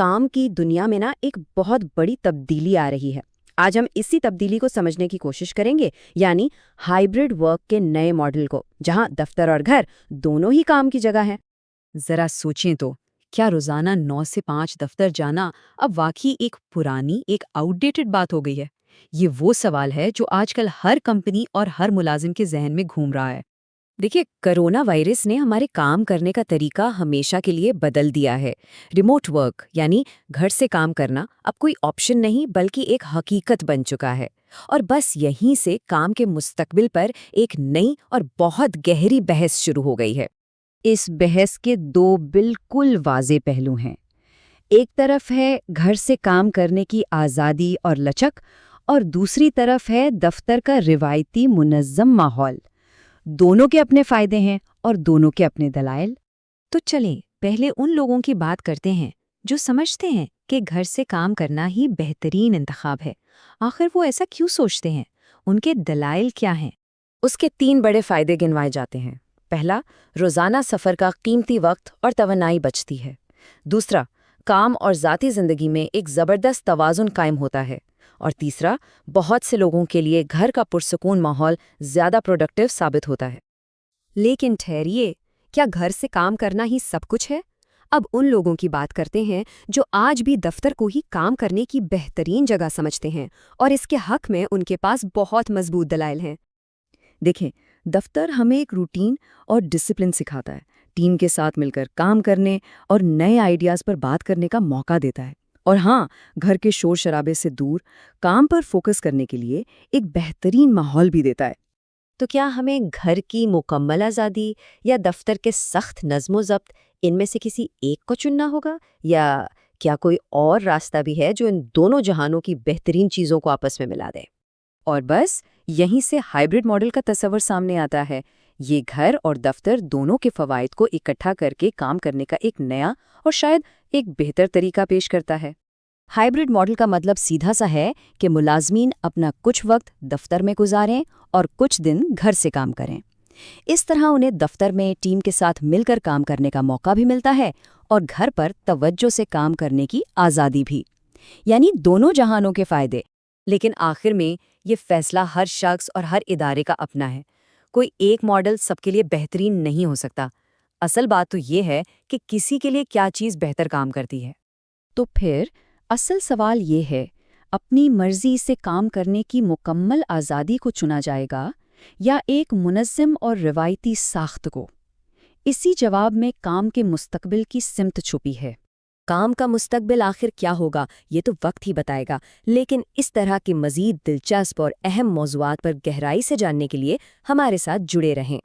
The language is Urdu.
کام کی دنیا میں ایک بہت بڑی تبدیلی آ رہی ہے۔ آج ہم اسی تبدیلی کو سمجھنے کی کوشش کریں گے، یعنی ہائبرڈ ورک کے نئے ماڈل کو، جہاں دفتر اور گھر دونوں ہی کام کی جگہ ہیں۔ ذرا سوچیں تو، کیا روزانہ 9 سے 5 دفتر جانا اب واقعی ایک پرانی، ایک آؤٹ ڈیٹڈ بات ہو گئی ہے؟ یہ وہ سوال ہے جو آج کل ہر کمپنی اور ہر ملازم کے ذہن میں گھوم رہا ہے۔ دیکھیے، کرونا وائرس نے ہمارے کام کرنے کا طریقہ ہمیشہ کے لیے بدل دیا ہے۔ ریموٹ ورک یعنی گھر سے کام کرنا اب کوئی آپشن نہیں بلکہ ایک حقیقت بن چکا ہے، اور بس یہیں سے کام کے مستقبل پر ایک نئی اور بہت گہری بحث شروع ہو گئی ہے۔ اس بحث کے دو بالکل واضح پہلو ہیں۔ ایک طرف ہے گھر سے کام کرنے کی آزادی اور لچک، اور دوسری طرف ہے دفتر کا روایتی منظم ماحول۔ دونوں کے اپنے فائدے ہیں اور دونوں کے اپنے دلائل۔ تو چلیں پہلے ان لوگوں کی بات کرتے ہیں جو سمجھتے ہیں کہ گھر سے کام کرنا ہی بہترین انتخاب ہے۔ آخر وہ ایسا کیوں سوچتے ہیں؟ ان کے دلائل کیا ہیں؟ اس کے 3 بڑے فائدے گنوائے جاتے ہیں۔ پہلا، روزانہ سفر کا قیمتی وقت اور توانائی بچتی ہے۔ دوسرا، کام اور ذاتی زندگی میں ایک زبردست توازن قائم ہوتا ہے۔ اور تیسرا، بہت سے لوگوں کے لیے گھر کا پرسکون ماحول زیادہ پروڈکٹیو ثابت ہوتا ہے۔ لیکن ٹھہریے، کیا گھر سے کام کرنا ہی سب کچھ ہے؟ اب ان لوگوں کی بات کرتے ہیں جو آج بھی دفتر کو ہی کام کرنے کی بہترین جگہ سمجھتے ہیں، اور اس کے حق میں ان کے پاس بہت مضبوط دلائل ہیں۔ دیکھیں، دفتر ہمیں ایک روٹین اور ڈسپلن سکھاتا ہے، ٹیم کے ساتھ مل کر کام کرنے اور نئے آئیڈیاز پر بات کرنے کا موقع دیتا ہے۔ اور ہاں، گھر کے شور شرابے سے دور کام پر فوکس کرنے کے لیے ایک بہترین ماحول بھی دیتا ہے۔ تو کیا ہمیں گھر کی مکمل آزادی یا دفتر کے سخت نظم و ضبط، ان میں سے کسی ایک کو چننا ہوگا، یا کیا کوئی اور راستہ بھی ہے جو ان دونوں جہانوں کی بہترین چیزوں کو آپس میں ملا دے؟ اور بس یہیں سے ہائبرڈ ماڈل کا تصور سامنے آتا ہے۔ یہ گھر اور دفتر دونوں کے فوائد کو اکٹھا کر کے کام کرنے کا ایک نیا اور شاید ایک بہتر طریقہ پیش کرتا ہے۔ ہائبرڈ ماڈل کا مطلب سیدھا سا ہے کہ ملازمین اپنا کچھ وقت دفتر میں گزاریں اور کچھ دن گھر سے کام کریں۔ اس طرح انہیں دفتر میں ٹیم کے ساتھ مل کر کام کرنے کا موقع بھی ملتا ہے، اور گھر پر توجہ سے کام کرنے کی آزادی بھی، یعنی دونوں جہانوں کے فائدے۔ لیکن آخر میں یہ فیصلہ ہر شخص اور ہر ادارے کا اپنا ہے۔ کوئی ایک ماڈل سب کے لیے بہترین نہیں ہو سکتا۔ اصل بات تو یہ ہے کہ کسی کے لیے کیا چیز بہتر کام کرتی ہے۔ تو پھر اصل سوال یہ ہے، اپنی مرضی سے کام کرنے کی مکمل آزادی کو چنا جائے گا یا ایک منظم اور روایتی ساخت کو؟ اسی جواب میں کام کے مستقبل کی سمت چھپی ہے۔ کام کا مستقبل آخر کیا ہوگا یہ تو وقت ہی بتائے گا، لیکن اس طرح کے مزید دلچسپ اور اہم موضوعات پر گہرائی سے جاننے کے لیے ہمارے ساتھ جڑے رہیں۔